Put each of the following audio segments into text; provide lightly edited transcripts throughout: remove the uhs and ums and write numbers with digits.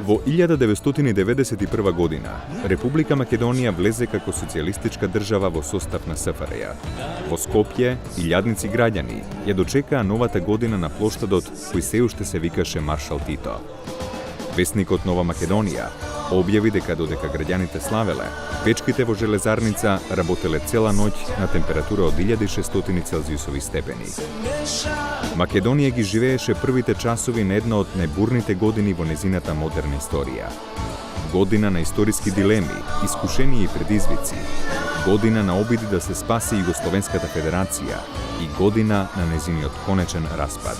Во 1991 година, Република Македонија влезе како социјалистичка држава во состав на СФРЈ. Во Скопје, илјадници граѓани ја дочекаа новата година на плоштадот кој се уште се викаше Маршал Тито. Весникот Нова Македонија објави дека додека граѓаните славеле, печките во железарница работеле цела ноќ на температура од 1600 целзиусови степени. Македонија ги живееше првите часови на една од најбурните години во незината модерна историја. Година на историски дилеми, искушенија и предизвици. Година на обиди да се спаси Југословенската федерација и година на незиниот конечен распад.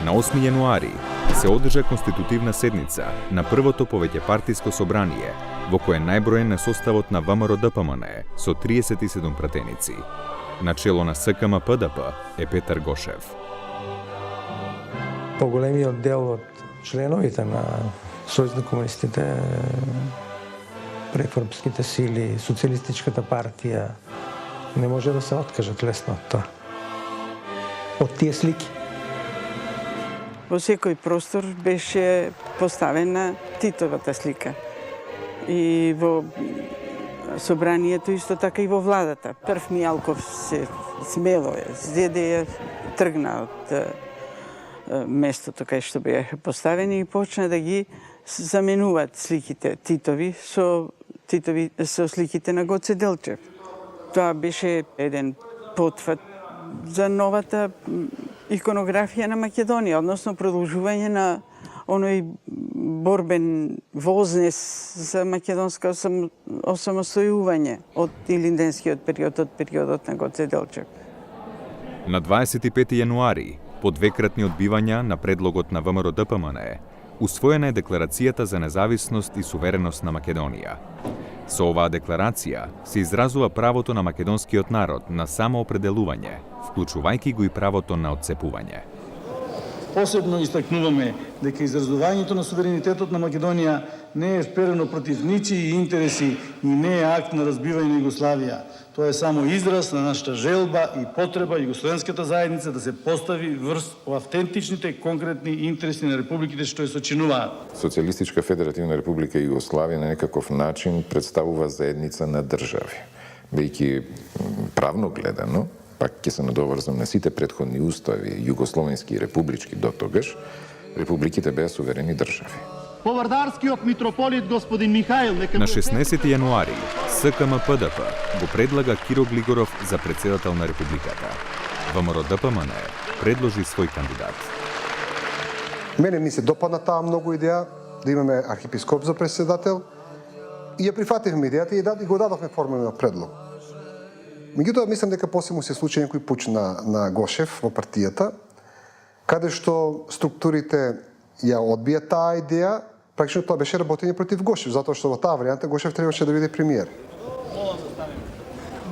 На 8 јануари се одржа конститутивна седница на првото повеќепартиско собрание, во кое најброен е составот на ВМРО-ДПМН со 37 пратеници. На чело на СКМ-ПДП е Петар Гошев. Поголемиот дел од членовите на Сојуз на комунистите, реформските сили, Социјалистичката партија не може да се откажат лесно од тоа. Од тие слики. Во секој простор беше поставена Титовата слика. И во собранието исто така и во владата. Прв Мијалков се смело зеде ја тргна од местото кај што беа поставени и почна да ги заменуваат сликите Титови со сликите на Гоце Делчев. Тоа беше еден потфат за новата иконографија на Македонија, односно продолжување на оној борбен вознес за македонско осамостојување од илинденскиот период, од периодот на Гоце Делчев. На 25 јануари, по двекратни одбивања на предлогот на ВМРО-ДПМН, усвоена е Декларацијата за независност и сувереност на Македонија. Со оваа декларација се изразува правото на македонскиот народ на самоопределување, вклучувајќи го и правото на отцепување. Посебно истакнуваме дека изразувањето на суверенитетот на Македонија не е вперено против ничии интереси и не е акт на разбивање на Југославија. Тоа е само израз на нашата желба и потреба Југословенската заедница да се постави врз автентичните конкретни интереси на републиките што ја сочинуваат. Социјалистичка федеративна република Југославија на некаков начин представува заедница на држави. Бејќи правно гледано, пак ќе се надоврзам на сите претходни устави, југословенски и републички до тогаш, републиките беа суверени држави. Повардарскиот митрополит господин Михаил На 16 јануари СКМ-ПДП го предлага Киро Глигоров за председател на републиката. ВМРО-ДПМН предложи свој кандидат. Мене ми се допадна таа многу идеја да имаме архиепископ за председател и ја прифативме идејата и го дадовме формален предлог. Меѓутоа, мислам дека после му се случи некој пуч на Гошев во партијата, каде што структурите ја одбија таа идеја, практично тоа беше работење против Гошев, затоа што во таа варијанта Гошев требаше да биде премиер.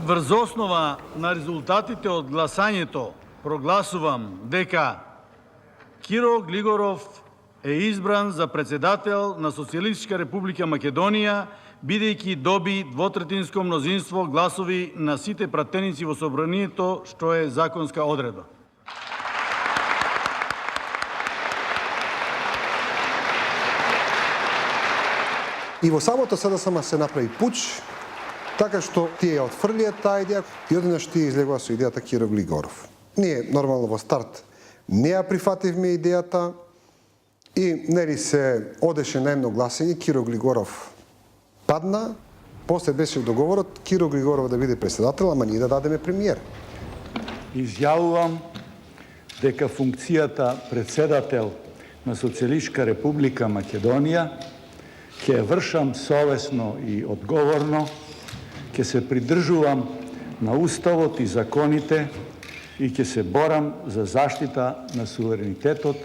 Врз основа на резултатите од гласањето прогласувам дека Киро Глигоров е избран за председател на Социјалистичка република Македонија, бидејќи доби двотретинско мнозинство гласови на сите пратеници во собранието, што е законска одредба. И во самото СДСМ се направи пуч, така што тие ја отфрлија таа идеја и одеднаш тие излегува со идејата Киро Глигоров. Ние нормално во старт не ја прифативме идејата и нели се одеше на едно гласење, Киро Глигоров падна После беше договорот Киро Глигоров да биде председател, ама ние да дадеме премиер. Изјавувам дека функцијата председател на Социјалистичка република Македонија ќе вршам совесно и одговорно, ќе се придржувам на уставот и законите и ќе се борам за заштита на суверенитетот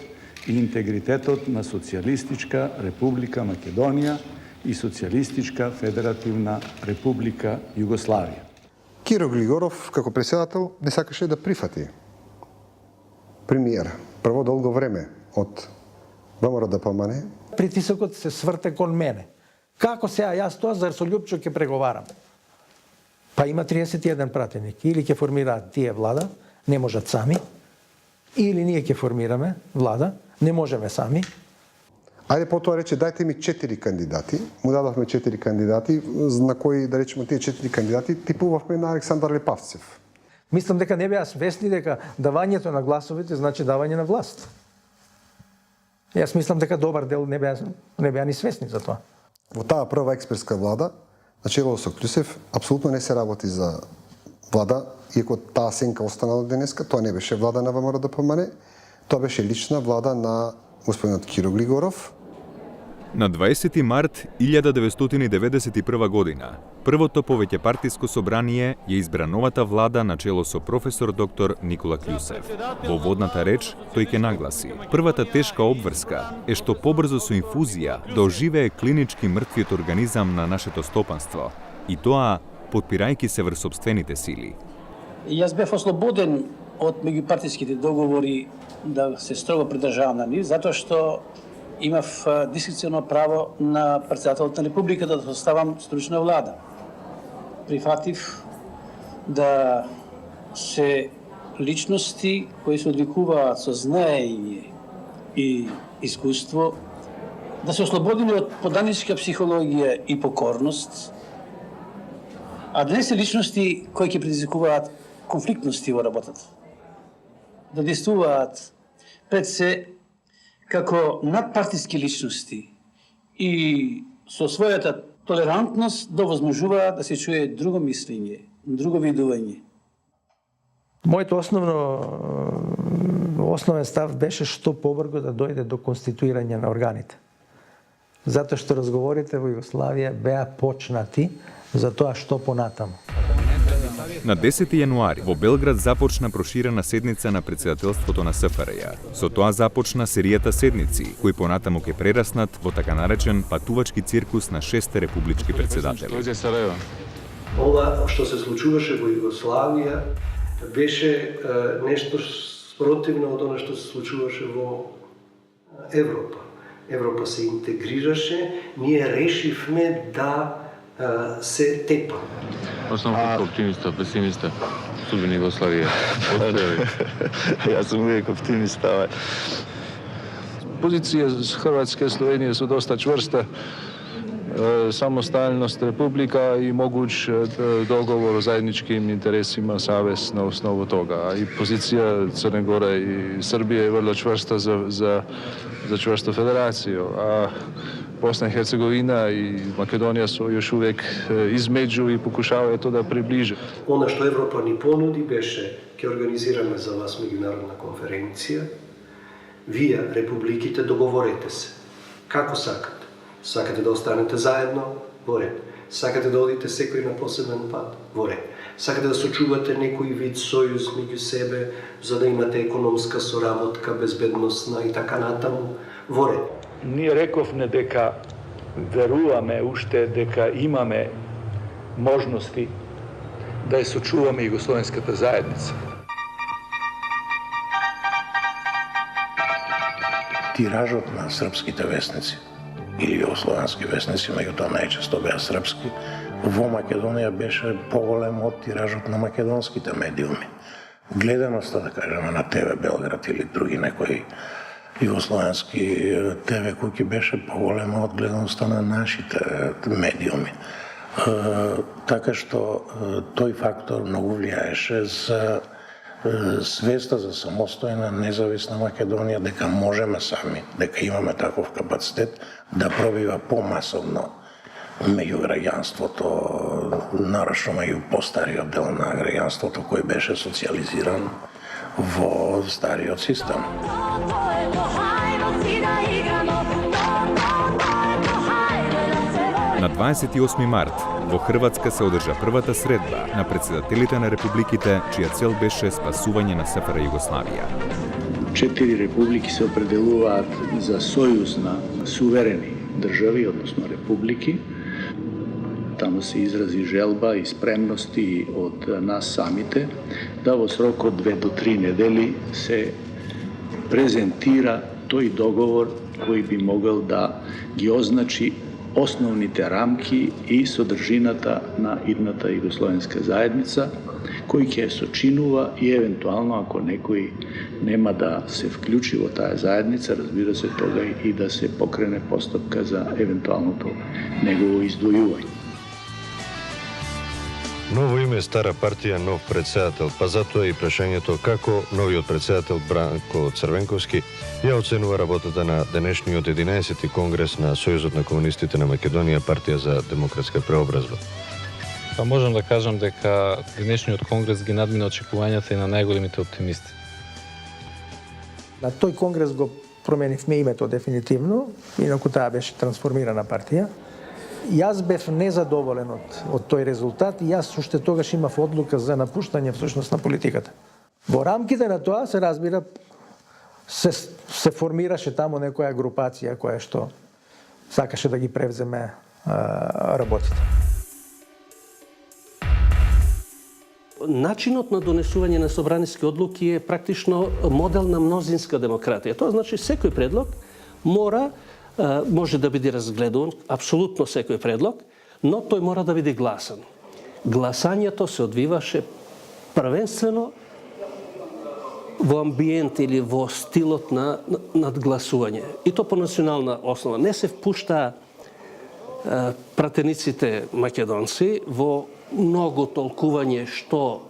и интегритетот на Социјалистичка република Македонија и Социјалистичка федеративна република Југославија. Киро Глигоров, како председател, не сакаше да прифати премиер. Прво долго време од ВМРО-ДПМНЕ. Притисокот се сврте кон мене. Како сега јас тоа за со Љупчо ќе преговарам? Па има 31 пратеник. Или ќе формираат тие влада, не можат сами, или ние ќе формираме влада, не можеме сами. Ајде потоа рече, дајте ми 4 кандидати. Му дадовме 4 кандидати, на кои, да речеме, тие 4 кандидати типувавме на Александар Лепавцев. Мислам дека не беа свесни дека давањето на гласовите значи давање на власт. Јас мислам дека добар дел не беа ни свесни за тоа. Во таа прва експертска влада, начело со Клюсев, апсолутно не се работи за влада, иако таа сенка остана до денеска, тоа не беше влада на ВМРО-ДПМНЕ, тоа беше лична влада на господинот Киро Глигоров. На 20 март 1991 година, првото повеќепартиско собрание ја избра новата влада начело со професор доктор Никола Клюсев. Во водната реч тој ќе нагласи: првата тешка обврска е што побрзо со инфузија да оживее клинички мртвиот организам на нашето стопанство, и тоа потпирајќи се врз сопствените сили. Јас бев ослободен од меѓупартиските договори да се строго придржавам на нив, затоа што имав дискреционно право на председателот на републиката да составам стручна влада. Прифатив да се личности кои се одликуваат со знаење и искуство, да се ослободени од поданичка психологија и покорност, а да не се личности кои ќе предизвикуваат конфликтности во работата. Да действуваат пред се како надпартиски личности и со својата толерантност да возможуваат да се чуе друго мислење, друго видување. Мојот основен став беше што побрзо да дојде до конституирање на органите. Затоа што разговорите во Југославија беа почнати за тоа што понатаму. На 10 јануари во Белград започна проширена седница на председателството на СФРЈ. Со тоа започна серијата седници, кои понатаму ќе прераснат во така наречен патувачки циркус на 6 републички председатели. Ова што се случуваше во Југославија беше нешто спротивно од она што се случуваше во Европа. Европа се интегрираше, ние решивме да се тепа. Сум оптимиста, песимиста. Судбина Југославија. Јас сум увек оптимиста. Позиција Хрватска и Словенија су доста чврста. Самосталност република и могуќ договор о заедничким интересима, савез на основу тога. И позиција Црна Гора и Србија е врло чврста за чврста федерација. А Босна и Херцеговина и Македонија се још увек измеѓу и покушаваат тоа да приближат. Она што Европа ни понуди беше: ќе организираме за вас меѓународна конференција. Вие, републиките, договорете се. Како сакате? Сакате да останете заедно? Во ред. Сакате да одите секој на посебен пат? Во ред. Сакате да сочувате некој вид сојуз меѓу себе, за да имате економска соработка, безбедносна и така натаму? Во ред. Ние рековме дека веруваме уште дека имаме можности да ја сочуваме југословенската заедница. Тиражот на српските весници или југословенски весници, меѓутоа најчесто беа српски, во Македонија беше поголем од тиражот на македонските медиуми. Гледаноста, да кажеме, на ТВ Белград или други некои југословенски ТВ куќи беше поголема од гледаноста на нашите медиуми. Така што тој фактор многу влијаеше за свеста за самостојна, независна Македонија, дека можеме сами, дека имаме таков капацитет да пробива помасовно меѓу граѓанството, нарочно меѓу постариот дел на граѓанството кој беше социализиран во стариот систем. На 28 март во Хрватска се одржа првата средба на председателите на републиките, чија цел беше спасување на СФР Југославија. 4 републики се определуваат за сојуз на суверени држави, односно републики. Тамо се изрази желба и спремности од нас самите да во срок од 2 до 3 недели се презентира тој договор кој би могол да ги означи основните рамки и содржината на идната југословенска заедница, кој ќе сочинува и евентуално ако некој нема да се вклучи во таа заедница, разбира се тога и да се покрене постапка за евентуалното негово издвојување. Ново име, стара партија, нов председател, па затоа и прашањето како новиот председател Бранко Црвенковски ја оценува работата на денешниот 11-ти конгрес на Сојузот на комунистите на Македонија, партија за демократска преобразба. Па можам да кажам дека денешниот конгрес ги надмина очекувањата и на најголемите оптимисти. На тој конгрес го променивме името дефинитивно, инаку таа беше трансформирана партија. Јас бев незадоволен од тој резултат и јас уште тогаш имав одлука за напуштање всушност на политиката. Во рамките на тоа се разбира се формираше тамо некоја групација која што сакаше да ги превземе работите. Начинот на донесување на собраниски одлуки е практично модел на мнозинска демократија. Тоа значи секој предлог може да биде разгледуван, апсолутно секој предлог, но тој мора да биде гласан. Гласањето се одвиваше првенствено во амбиент или во стилот на надгласување. И то по национална основа. Не се впушта пратениците македонци во многу толкување што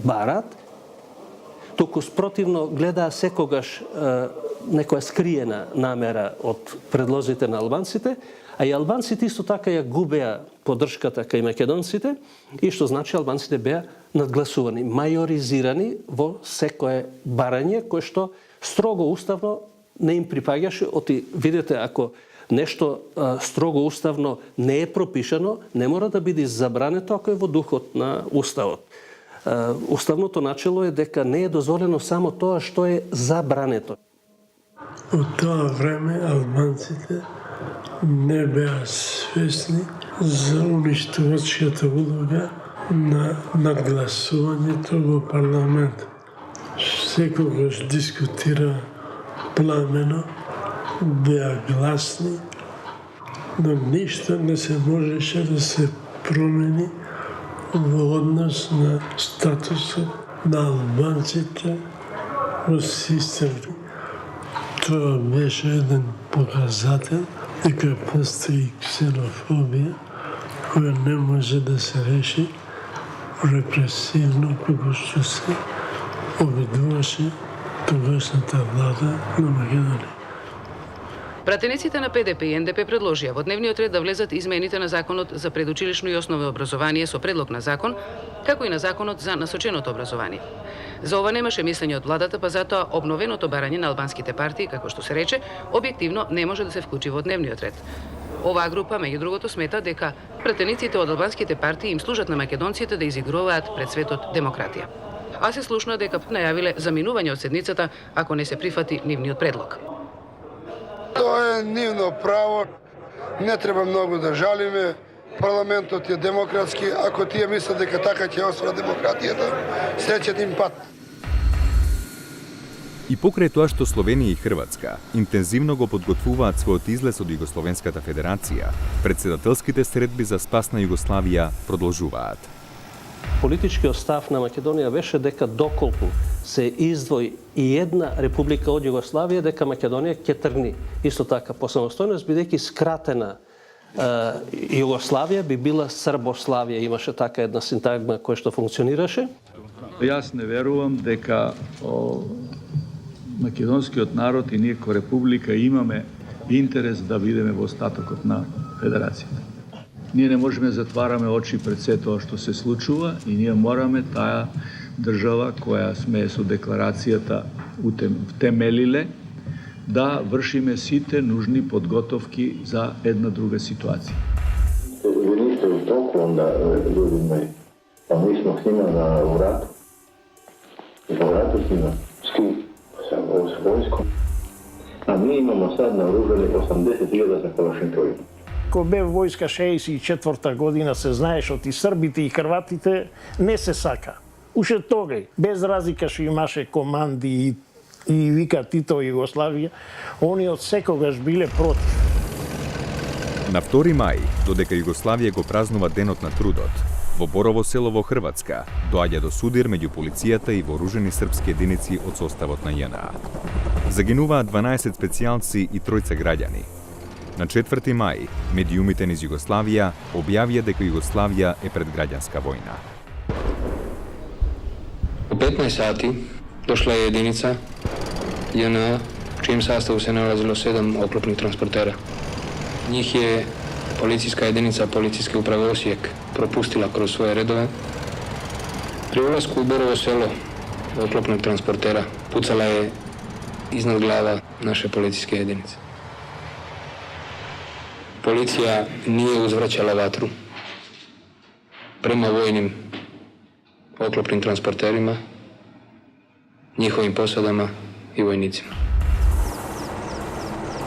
барат, туку спротивно гледаа секогаш некоја скриена намера од предлозите на албанците, а и албанците исто така ја губеа поддршката кај македонците, и што значи албанците беа надгласувани, мајоризирани во секое барање кое што строго уставно не им припаѓаше. Оти видете, ако нешто строго уставно не е пропишано, не мора да биде забрането ако е во духот на уставот. Уставното начело е дека не е дозволено само тоа што е забрането. Од тоа време албанците не беа свесни за уништувачката улога на надгласувањето во парламент. Секогаш дискутира пламено, беа гласни, но ништо не се можеше да се промени во однос на статусот на албанците во системот. Тоа беше еден показател дека постои ксенофобија која не може да се реши репресивно како што се обидуваше тогашната влада на Македонија. Пратениците на ПДП и НДП предложија во дневниот ред да влезат измените на Законот за предучилишно и основно образование со предлог на закон, како и на Законот за насоченото образование. За ова немаше мислење од владата, па затоа обновеното барање на албанските партии, како што се рече, објективно не може да се вклучи во дневниот ред. Оваа група, меѓу другото, смета дека пратениците од албанските партии им служат на македонците да изигруваат пред светот демократија. А се слушна дека најавиле заминување од седницата ако не се прифати нивниот предлог. Тоа е нивно право, не треба многу да жалиме, парламентот е демократски, ако тие мислат дека така ќе освоја демократијата, среќен им пат. И покрај тоа што Словенија и Хрватска интензивно го подготвуваат својот излез од Југословенската федерација, председателските средби за спас на Југославија продолжуваат. Политичкиот став на Македонија беше дека доколку се издвои и една република од Југославија, дека Македонија ќе тргни исто така по самостојност, бидејќи скратена Југославија би била Србославија, имаше така една синтагма која што функционираше. Јас не верувам дека македонскиот народ и ние ко република имаме интерес да бидеме во остатокот на федерацијата. Ние не можеме да затвараме очи пред се тоа што се случува и ние мораме таа држава која сме со декларацијата утемелиле да вршиме сите нужни подготовки за една друга ситуација. Vi niste u toku onda, ljudi moji, pa mi smo s njima u ratu. Za ratu s njima. S kim? S vojskom. A mi imamo sad naoružani 80.000 za kalašnikovima. Ко бе војска 64-та година се знаеш од и србите и хрватите не се сака. Уште тогај, без разлика што имаше команди и вика Тито Југославија, они од секогаш биле против. На 2 мај, додека Југославија го празнува Денот на трудот, во Борово село во Хрватска доаѓа до судир меѓу полицијата и вооружени српски единици од составот на ЈНА. Загинуваат 12 специјалци и 3 граѓани. На 4 мај, медиумите низ Југославија објавија дека Југославија е пред граѓанска војна. У 15 сати дошла е единица ЈНА, чиjem sastavu se nalazilo 7 oklopnih transportera. Njih je policijska jedinica Policijske uprave Osijek propustila kroz svoje redove. Pri ulasku u Borovo selo oklopnog transportera pucala je iznad glava naše policijske jedinice. Policija nije uzvraćala vatru prema vojnim oklopnim transporterima, njihovim posadama i vojnicima.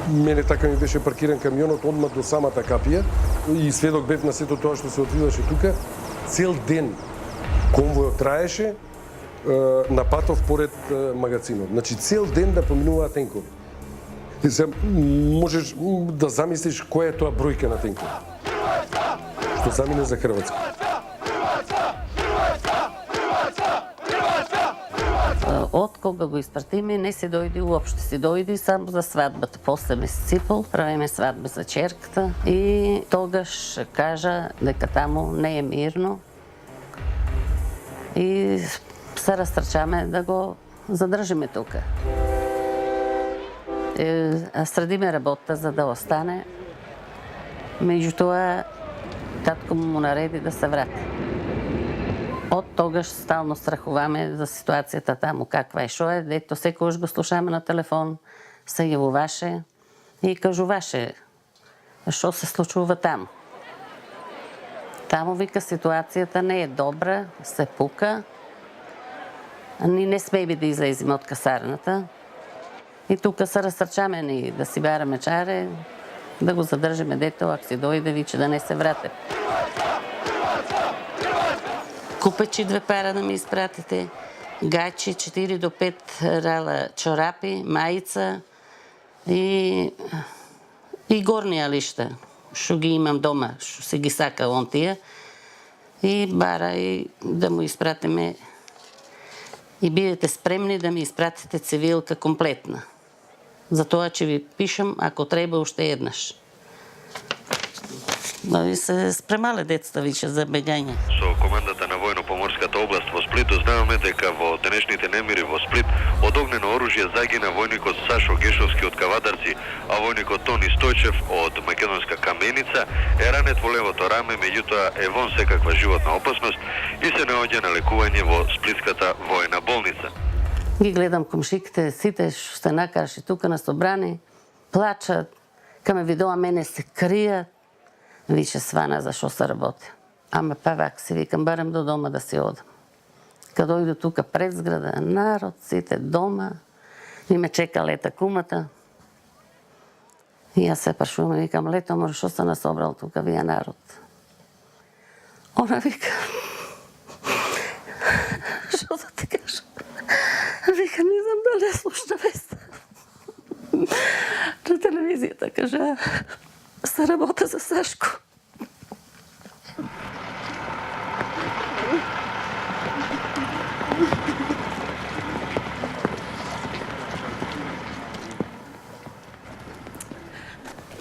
Мене така ми беше паркиран камионот одма до самата капија и сведок бев на сето тоа што се одвиваше тука. Цел ден конвојот траеше на патов поред магазинот. Значи цел ден да поминуваат тенкови. И се можеш да замислиш која е тоа бројка на тенкови. Што замине за Хрватска. Од кога го испратиме, не се дојде уопште. Се дојде само за свадбата. После ме сципал, правиме свадба за черката и тогаш кажа дека таму не е мирно и се растрчаме да го задржиме тука. Средиме работа за да остане. Меѓутоа, татко му нареди да се врати. Од тогаш стално страхуваме за ситуацијата таму, каква е, шо е, дето секојаш го слушаме на телефон, се јавуваше и кажуваше шо се случува таму. Таму вика ситуацијата не е добра, се пука, ни не смееме да излеземе од касарната и тука се растрчаме ни да си бараме чаре, да го задржиме дето, ако си дојде, виче да не се врате. Купечи 2 пара да ми изпратите, гачи 4 до 5 рала чорапи, мајица и горнија лишта, што ги имам дома, што се ги сака он тие, и бара и да му испратиме и бидете спремни да ми испратите цивилка комплетна. Затоа че ви пишам, ако треба уште еднаш. И се спремале децата више за бегање. Со командата на војно-поморската област во Сплит дознаваме дека во денешните немири во Сплит од огнено оружје загина војникот Сашо Гешовски од Кавадарци, а војникот Тони Стојчев од македонска Каменица е ранет во левото раме, меѓутоа е вон секаква животна опасност и се наоѓа на лекување во Сплитската војна болница. Ги гледам комшиките, сите што се накараше тука на собрани, плачат, каме видоа мене се кријат. Више свана за шо се работи. Ама па вак си викам, барем до дома да си одам. Кад дојду тука пред зграда, народ, сите дома, и ме чека Лета кумата. И јас се прашувам и викам, Лето, може шо се насобрал тука вие народ? Она вика, шо да ти кажа? Вика, не знам дали слушна вест. На телевизијата кажа, се работа за Сашко.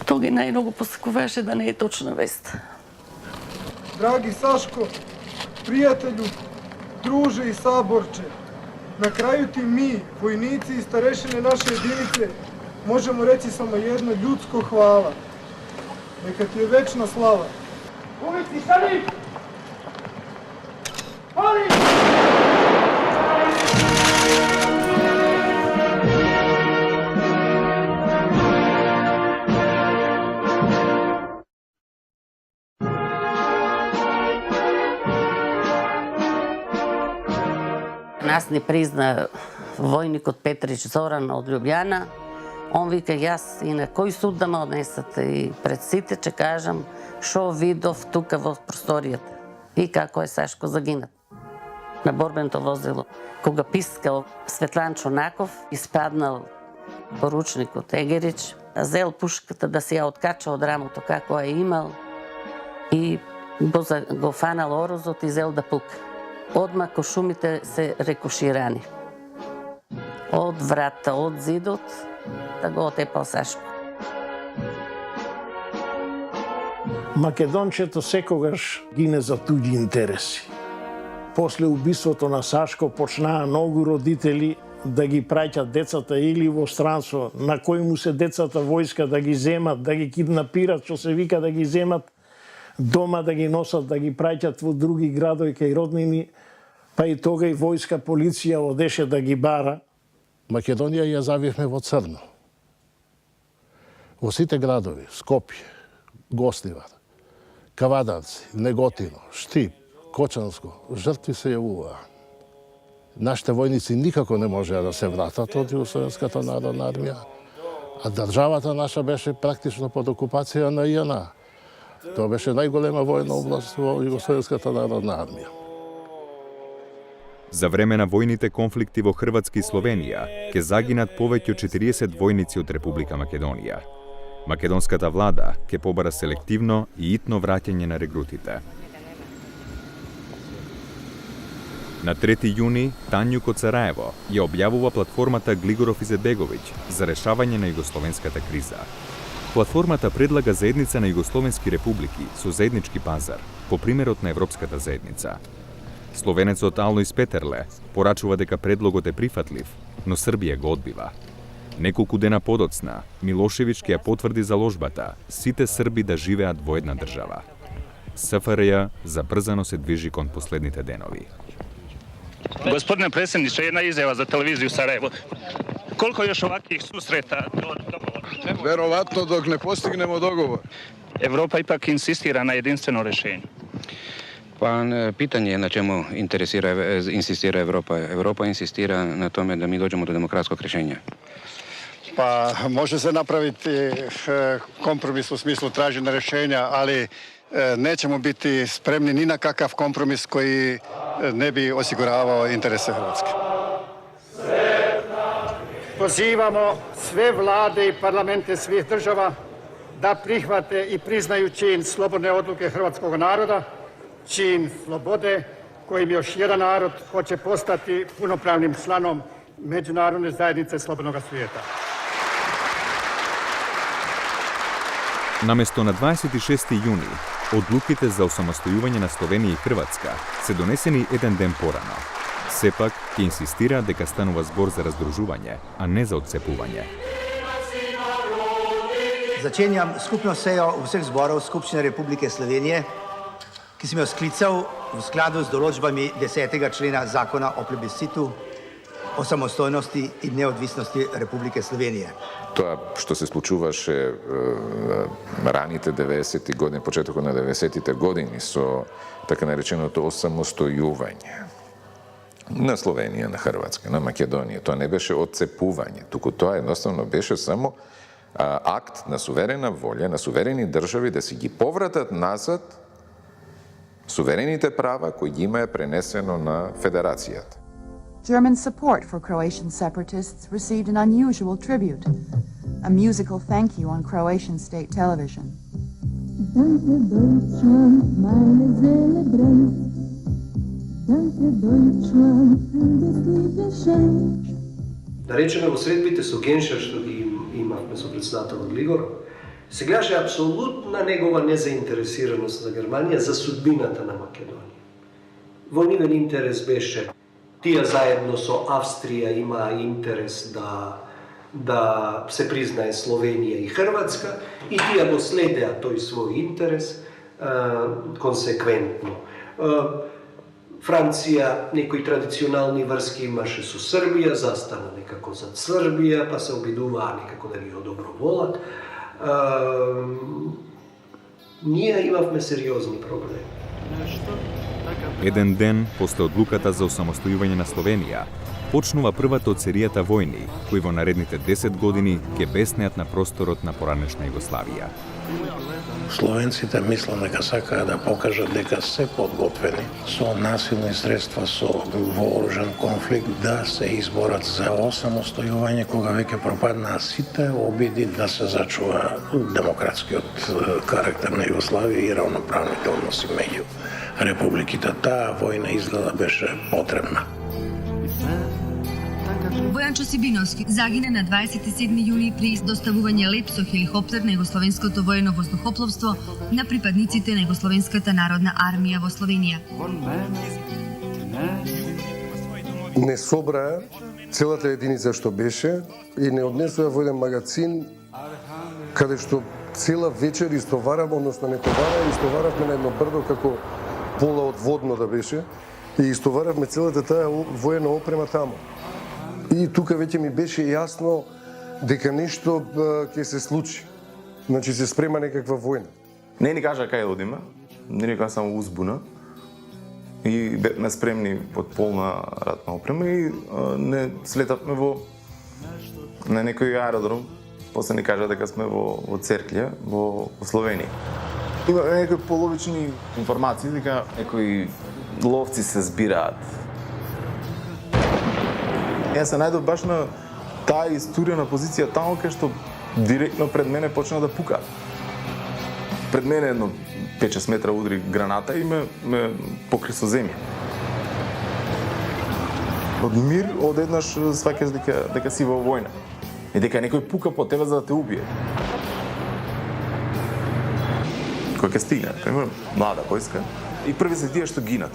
Тој најмногу посакуваше да не е точна вест. Драги Сашко, пријателju, друже и саборче, на крају ти ми, војници и старешине наше единице, можемо речи само едно ljudsko hvala. Neka ti je večna slava. Ulici, stani! Stani! Нас не призна војникот Петрич Зоран од Љубљана. Он вика, јас и на кој суд да ме однесат? И пред сите ќе кажам шо видов тука во просторијата и како е Сашко загинат на борбеното возило. Кога пискал Светлан Чунаков, испаднал поручникот Егерич, зел пушката да се ја откача од рамото како е имал и го фанал орозот и зел да пука. Одма кошумите се рекуширани. Од врата, од зидот, да го отепал Сашко. Македончето секогаш гине за туѓи интереси. После убиството на Сашко почнаа многу родители да ги праќат децата или во странство, на кои му се децата војска да ги земат, да ги киднапират, што се вика да ги земат дома, да ги носат, да ги праќат во други градови кај роднини, па и тога и војска, полиција одеше да ги бара. Македонија ја завивме во црно. Во сите градови, Скопје, Гостивар, Кавадарци, Неготино, Штип, Кочанско, жртви се јавуваа. Нашите војници никако не можеа да се вратат од Југословенската народна армија, а државата наша беше практично под окупација на ЈНА. Тоа беше најголема војна област во Југословенската народна армија. За време на војните конфликти во Хрватска и Словенија ќе загинат повеќе од 40 војници од Република Македонија. Македонската влада ќе побара селективно и итно враќање на регрутите. На 3 јуни Тањук од Сараево ја објавува платформата Глигоров Изетбеговиќ за решавање на југословенската криза. Платформата предлага заедница на југословенски републики со заеднички пазар, по примерот на Европската заедница. Словенецот Алојс Петерле порачува дека предлогот е прифатлив, но Србија го одбива. Неколку дена подоцна, Милошевиќ ќе ја потврди заложбата сите срби да живеат во една држава. СФРЈ забрзано се движи кон последните денови. Gospodine predsjedniče, jedna izjava za televiziju Sarajevo. Koliko još ovakvih susreta do dogovora? Verovatno dok ne postignemo dogovor. Evropa ipak insistira na jedinstveno rješenje. Pa pitanje je na čemu insistira Evropa. Evropa insistira na tome da mi dođemo do demokratskog rješenja. Pa može se napraviti kompromis u smislu traženja rješenja, ali nećemo biti spremni ni na kakav kompromis koji ne bi osiguravao interese Hrvatske. Pozivamo sve vlade i parlamente svih država da prihvate i priznaju čin slobodne odluke hrvatskog naroda, čin slobode kojim još jedan narod hoće postati punopravnim članom međunarodne zajednice slobodnog svijeta. Наместо на 26. јуни, одлуките за осамостојување на Словенија и Хрватска се донесени еден ден порано. Сепак, ќе инсистира дека станува збор за раздружување, а не за отцепување. Začenjam skupno sejo vseh zborov Skupščine Republike Slovenije, ki sem jo sklical v skladu z določbami 10. člena Zakona o plebiscitu, o samostojnosti i neodvisnosti Republike Slovenije. Тоа што се случуваше раните 90-ти години, почетокот на 90-тите години со така нареченото осамостојување на Словенија, на Хрватска, на Македонија, тоа не беше отцепување, туку тоа едноставно беше само акт на суверена волја, на суверени држави да си ги повратат назад суверените права кои ги има пренесено на Федерацијата. German support for Croatian separatists received an unusual tribute, a musical thank you on Croatian state television. Danke Deutschland, meine Seele brennt. Danke Deutschland für das liebe Geschenk. Да речеме во средбите со Геншер што ги имавме со председателот Глигор, се гледаше апсолутна негова незаинтересираност за Германија за судбината на Македонија. Во нивен интерес беше тие заедно со Австрија има интерес да се признае Словенија и Хрватска и тие го следеа тој свој интерес, konsekventno. Francija, nekoj tradicionalni vrski imаше su Srbija, zastana nekako za Srbija, pa se obiduva nekako da bi ho dobro volat. Ние имавме сериозни проблеми. Еден ден после одлуката за осамостојување на Словенија, почнува првата од серијата војни, кои во наредните 10 години ќе беснеат на просторот на поранешна Југославија. Словенците мислам дека сакаат да покажат дека се подготвени со насилни средства, со вооружен конфликт да се изборат за осамостојување кога веќе пропаднаа сите обиди да се зачува демократскиот карактер на Југославија и равноправните односи меѓу републиките. Таа војна изгледа беше потребна. Бојан Чосибиновски загина на 27 јули при доставување леп со хеликоптер на Југословенското воено воздухопловство на припадниците на Југословенската народна армија во Словенија. Не собраа целата единица што беше и не однесоа во еден магазин каде што цела вечер истоварам, односно не истоваравме на едно брдо како пола од водно да беше и истоваравме целата таа воена опрема таму. И тука веќе ми беше јасно дека нешто ќе се случи. Значи се спрема некаква војна. Не ни кажа кај одиме, не ни кажа само узбуна. И бевме спремни под полна ратна опрема и не слетавме на некој аеродром. После ни кажа дека сме во Церклја, во Словенија. Има некои половични информации дека некои ловци се збираат. Јас се најдов баш на таа историја на позиција таму кај што директно пред мене почна да пука. Пред мене едно 5-6 метра удри граната и ме покри со земја. Од мир одеднаш сваќаш дека си во војна и дека некој пука по тебе за да те убие. Кој ќе стигне, пример, млада војска и први се тие што гинат.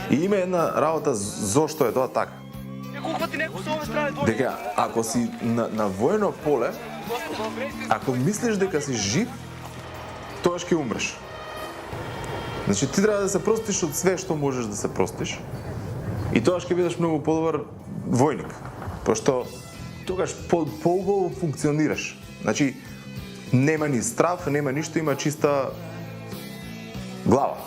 И има една работа зошто е тоа така. Дека ако си на воено поле, ако мислиш дека си жив, тогаш ќе умреш. Значи ти треба да се простиш од све што можеш да се простиш и тогаш ќе бидеш многу подобар војник, пошто тогаш поубаво функционираш. Значи нема ни страв, нема ништо, има чиста глава.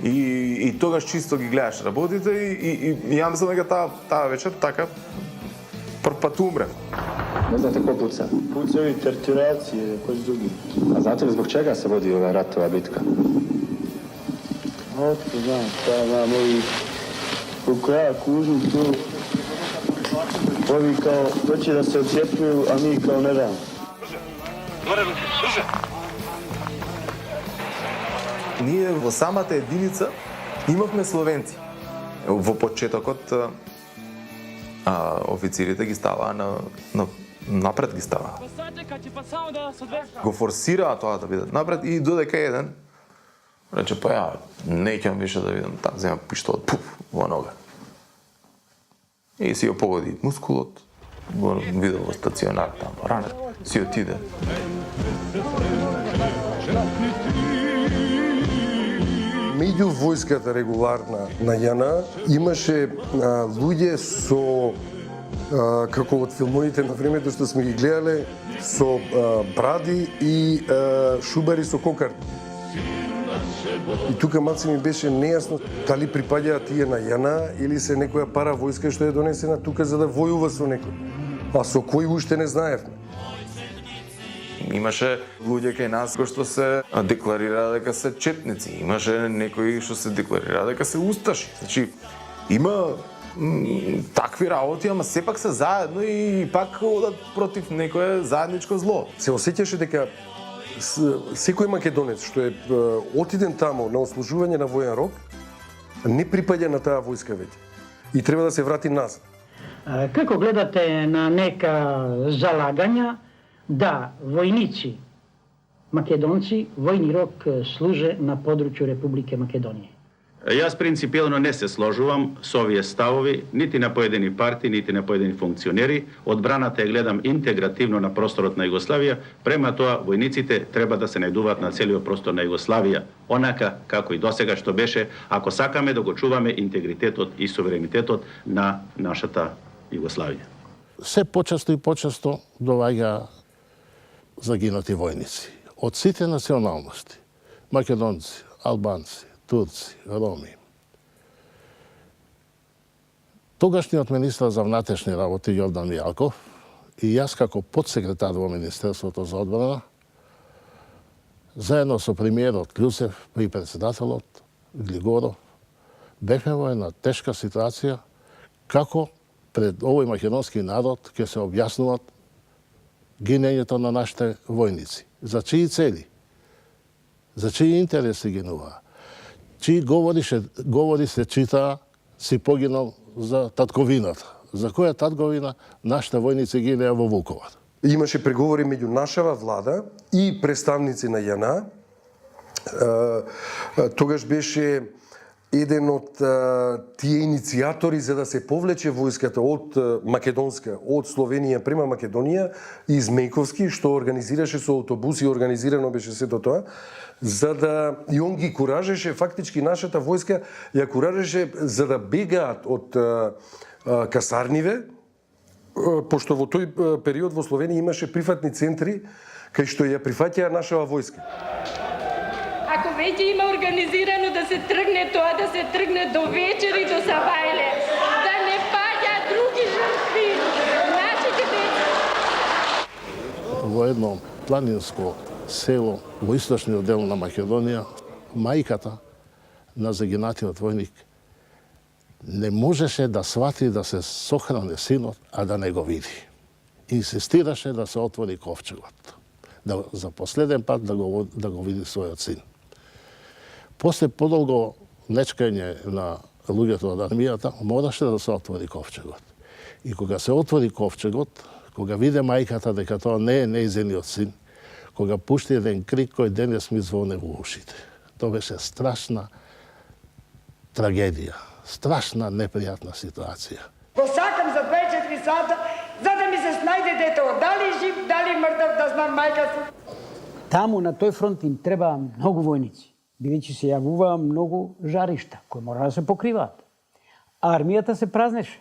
И тогаш чисто ги гледаш работите и ја мислам дека таа вечер така прв пат умрем. Не знате ko puca? Pucaju i terturacije, koji drugi. A znate li zbog čega se vodi ova ratova bitka? Otko znam, znam, ovi u kraja kužu tu, ovi kao hoće da se odcijepljuju, a mi kao ne damo. Ние во самата единица имавме словенци. Во почетокот официрите ги ставаа напред ги ставаа. Го форсираа тоа да бидат напред и додека еден рече па ја неќам више да видам там, зема пиштолот во нога. И си ја погоди мускулот, го видел во стационар там, ранет, си отиде. Меѓу војската регуларна на ЈАНА имаше луѓе со како од филмовите на времето што сме ги гледале со бради и шубари со кокарди. И тука малце ми беше нејасно дали припаѓаат тие на ЈАНА или се некоја пара војска што е донесена тука за да војува со некој. А со кој уште не знаевме. Имаше луѓе кај нас кои што се декларира дека се четници, имаше некои што се декларира дека се усташи. Значи има такви работи, ама сепак се заедно и пак одат против некое заедничко зло. Се осеќаше дека секој македонец што е отиден таму на ослужување на воен рок не припаѓа на таа војска веќе и треба да се врати назад. Како гледате на нека залагања да војници македонци војни рок служе на подручју Републике Македонија? Јас принципијално не се сложувам со овие ставови, нити на поедини партии, нити на поедини функционери. Одбраната ја гледам интегративно на просторот на Југославија, према тоа војниците треба да се најдуваат на целиот простор на Југославија, онака како и досега што беше, ако сакаме да го чуваме интегритетот и суверенитетот на нашата Југославија. Се почесто и почесто доваѓа загинати војници од сите националности, македонци, албанци, турци, роми. Тогашниот министар за внатрешни работи Јордан Јалков и јас како подсекретар во Министерството за одбрана, заедно со премиерот Љусев и председателот Глигоров, бевме во една тешка ситуација како пред овој македонски народ ќе се објаснуваат гинењето на нашите војници. За чии цели? За чии интереси гинуваа? Чии говори се читаа си погинал за татковината. За која татковина нашите војници гинеа во Вуковар? Имаше преговори меѓу нашава влада и представници на ЈНА. Тогаш беше еден од тие иницијатори за да се повлече војската од Македонска, од Словенија према Македонија, из Мејковски, што организираше со автобуси, организирано беше сето тоа, за да и он ги куражеше, фактички нашата војска ја куражеше за да бегаат од касарниве, пошто во тој период во Словенија имаше прифатни центри кај што ја прифаќаа нашава војска. Ако веќе има организирано да се тргне тоа, да се тргне до вечер и до Савајле, да не паѓа други жртви, нашите деца. Во едно планинско село во источниот дел на Македонија, мајката на загинатиот војник не можеше да свати да се сохране синот, а да не го види. Инсистираше да се отвори ковчегот, за последен пат да го види својот син. После подолго нечкање на луѓето од армијата, мораше да се отвори ковчегот. И кога се отвори ковчегот, кога виде мајката дека тоа не е нејзиниот син, кога пушти еден крик кој денес ми звоне во ушите. Тоа беше страшна трагедија, страшна непријатна ситуација. Го сакам за 24 сата, за да ми се снајде детето, дали жив, дали мртв, да знам мајка си. Таму на тој фронт им треба многу војници, бидејќи се јавуваа многу жаришта кои мора да се покриваат. А армијата се празнеше.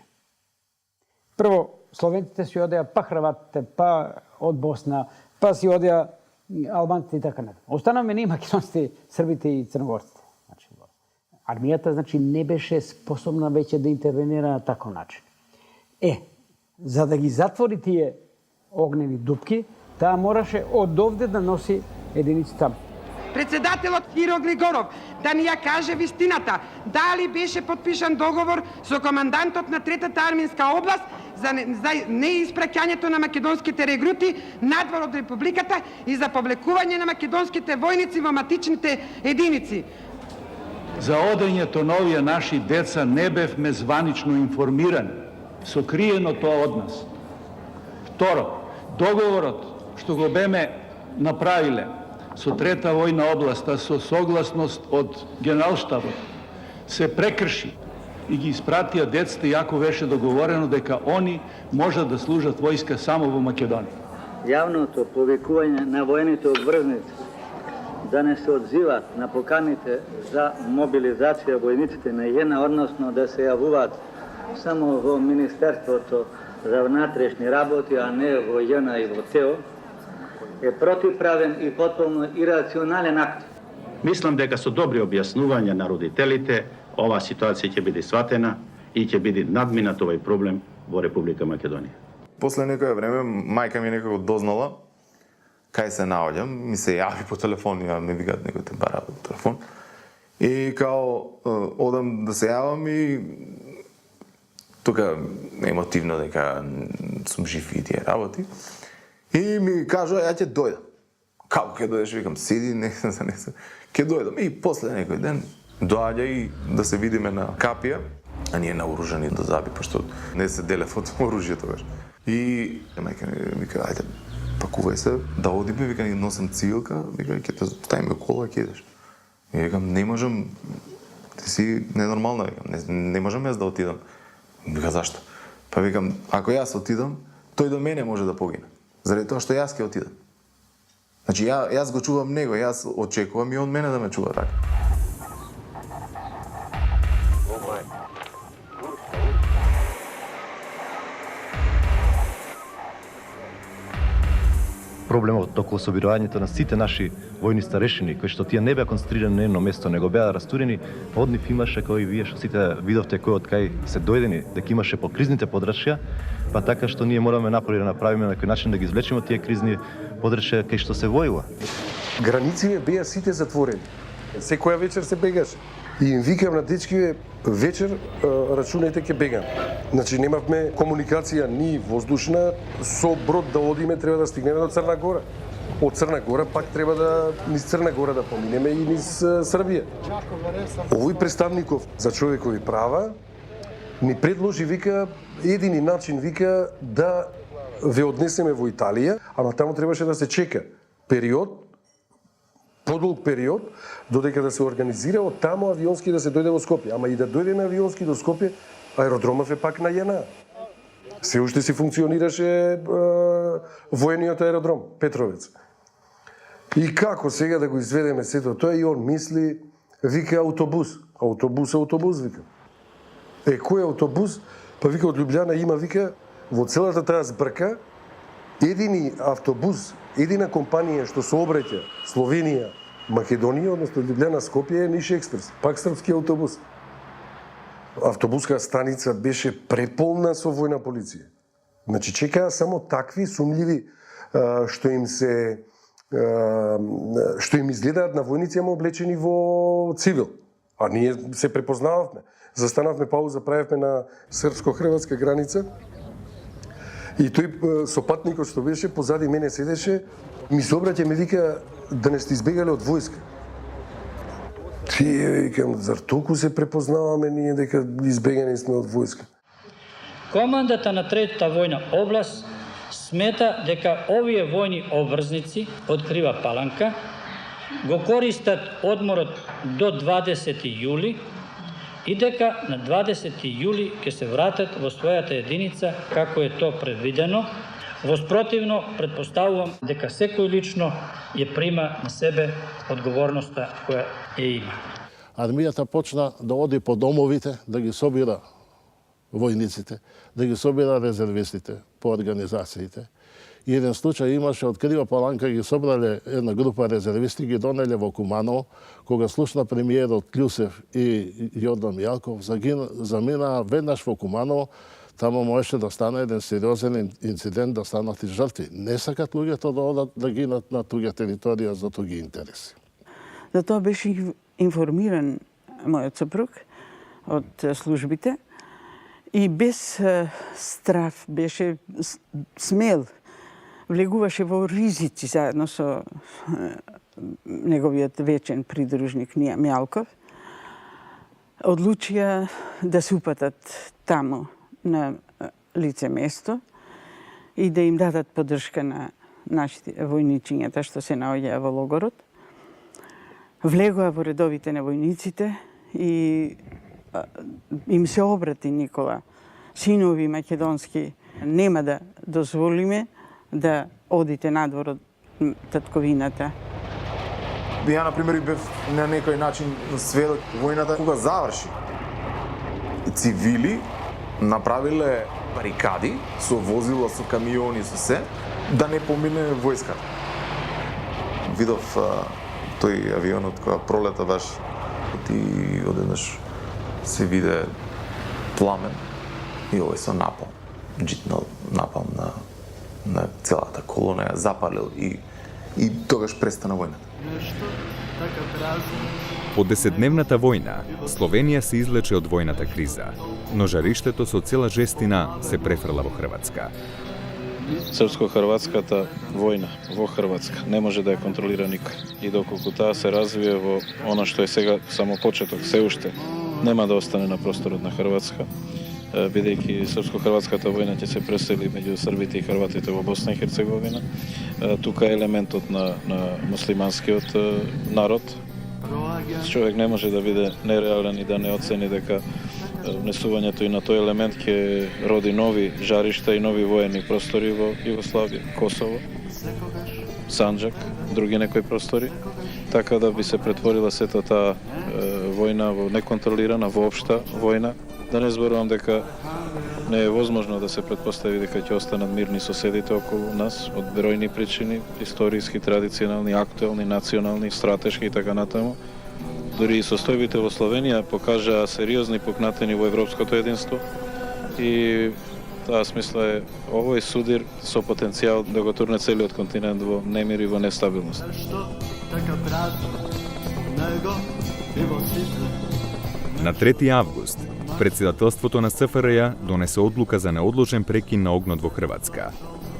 Прво, словенците си одеа, па хрватите, па од Босна, па си одеа албанците и така натаму. Останавме ние македонците, србите и црногорците. Армијата не беше способна веќе да интервенира на таков начин. За да ги затвори тие огневи дупки, таа мораше од овде да носи единици таму. Председателот Киро Глигоров да ни ја каже вистината, дали беше подпишан договор со командантот на Третата армијска област за неиспраќањето на македонските регрути надвор од Републиката и за повлекување на македонските војници во матичните единици. За одењето на овие наши деца не бевме званично информирани, сокриено тоа од нас. Второ, договорот што го беме направиле со Трета војна област, со согласност од Генералштабот, се прекрши и ги испратија децата, иако беше договорено дека они можат да служат војска само во Македонија. Јавното повикување на војните обврзници да не се одзиват на поканите за мобилизација војниците на ЈНА, односно да се јавуваат само во Министерството за внатрешни работи, а не во ЈНА и во ТЕО, е противправен и потполно ирационален акт. Мислам дека со добри објаснувања на родителите, оваа ситуација ќе биде сватена и ќе биде надминат овој проблем во Република Македонија. После некое време мајка ми некако дознала кај се наоѓам, ми се јави по телефон, ме викаат некој те бара по телефон. И као одам да се јавам и тука емотивно дека сум жив и тие работи. И ми кажа, ја ќе дојдам. Како ќе дојдеш? Викам, седи, не ќе дојдам. И после некој ден доаѓа и да се видиме на Капија, а ние наоружени до заби, пошто не се делев од оружје тогаш. И мајка ми вика, ајде, пакувај се, да одиме, вика, носам цивилка, вика, ќе те ставиме кола, ќе идеш. И викам, не можам, Ти си ненормална, викам. Не можам јас да отидам. Вика, зашто? Па викам, ако јас отидам, тој до мене може да погине. Заради тоа што јас ќе отидам. Значи, јас го чувам него, јас очекувам и он мене да ме чува така. Проблемот околу собирањето на сите наши војни старешини, кои што тие не беа концентрирани на едно место, него беа растурени, од нив имаше, кои вие што сите видовте кој од кај се дојдени, дека имаше по кризните подрачја, па така што ние мораме напори да направиме на кој начин да ги извлечеме тие кризни подрачја кај што се војува. Границите беа сите затворени. Секоја вечер се бегаше. И им викам на дечкиве, вечер рачунајте ке бегам. Значи немавме комуникација ни воздушна, со брод да одиме треба да стигнеме до Црна Гора. Од Црна Гора пак треба да низ Црна Гора да поминеме и низ Србија. Овој представников за човекови права ни предложи, вика, едини начин, вика, да ве однесеме во Италија, ама таму требаше да се чека период, подолг период, додека да се организира од таму авионски да се дојде во Скопје. Ама и да дојдеме авионски до Скопје, аеродромов е пак на JNA. Се уште си функционираше воениот аеродром, Петровец. И како сега да го изведеме сето тоа, и он мисли, вика автобус, вика. Кој е автобус? Па вика од Лјубљана има, вика, во целата таа збрка, едини автобус, едина компанија што се обраќа Словенија, Македонија, односно Лјубљана, Скопје, е Ниш Експрес, пак српски автобус. Автобуска станица беше преполна со војна полиција. Значи чекаа само такви сумљиви што им изгледаат на војници, ама облечени во цивил. А ние се препознававме. Застанавме пауза, правевме на српско-хрватска граница. И тој сопатникот што беше позади мене седеше, ми се обраќа, ми вика, да не сте избегали од војска. Тие, викам, зар толку се препознаваме ние дека избегани сме од војска? Командата на третата војна област смета дека овие војни обврзници од Крива Паланка го користат одморот до 20 јули и дека на 20 јули ќе се вратат во својата единица како е то предвидено. Воспротивно, предпоставувам дека секој лично ја прима на себе одговорноста која ја има. Армијата почна да оди по домовите, да ги собира војниците, да ги собира резервистите по организациите. И еден случај имаше од Крива Паланка, ги собрале една група резервисти, ги донеле во Куманово, кога слушна премиерот Клюсев и Јордан Јалков, заминаа веднаш во Куманово. Тамо можеше да стане еден сериозен инцидент, да станат и жртви. Не сакат луѓето да одат да гинат на туѓа територија за туѓи интереси. За тоа беше информиран мојот сопруг од службите и без страф беше смел. Влегуваше во ризици заедно со неговиот вечен придружник Мјалков. Одлучија да се упатат таму на лице место и да им дадат поддршка на нашите војничињата што се наоѓаа во логорот. Влегоа во редовите на војниците и им се обрати Никола. Синови македонски, нема да дозволиме да одите надвор од татковината. Ја, например, бев на некој начин сведок војната кога заврши. Цивили направиле барикади со возила, со камиони, со се, да не помине војската. Видов тој авионот кога пролета баш и одеднаш се виде пламен и овој со напал, джитнал напал на целата колона, ја запалил и тогаш престана војната. По 10-дневната војна, Словенија се излече од војната криза, но жариштето со цела жестина се префрла во Хрватска. Српско-хрватската војна во Хрватска не може да ја контролира никој. И доколку таа се развие во она што е сега само почеток, се уште нема да остане на просторот на Хрватска, бидејќи српско-хрватската војна ќе се пресели меѓу србите и хрватите во Босна и Херцеговина. Тука е елементот на муслиманскиот народ Човек не може да биде нереален и да не оцени дека внесувањето и на тој елемент ќе роди нови жаришта и нови воени простори во Југославија, Косово, Санџак, други некои простори, така да би се претворила сета таа војна во неконтролирана, воопшта војна. Да не зборувам дека не е возможно да се претпостави дека ќе останат мирни соседите околу нас од бројни причини, историски, традиционални, актуелни, национални, стратешки и така натаму. Дури и состојбите во Словенија покажаа сериозни пукнатини во европското единство и таа смисла е овој судир со потенцијал да го турне целиот континент во немир и во нестабилност. На 3 август, председателството на СФРЈ донесе одлука за неодложен прекин на огнот во Хрватска,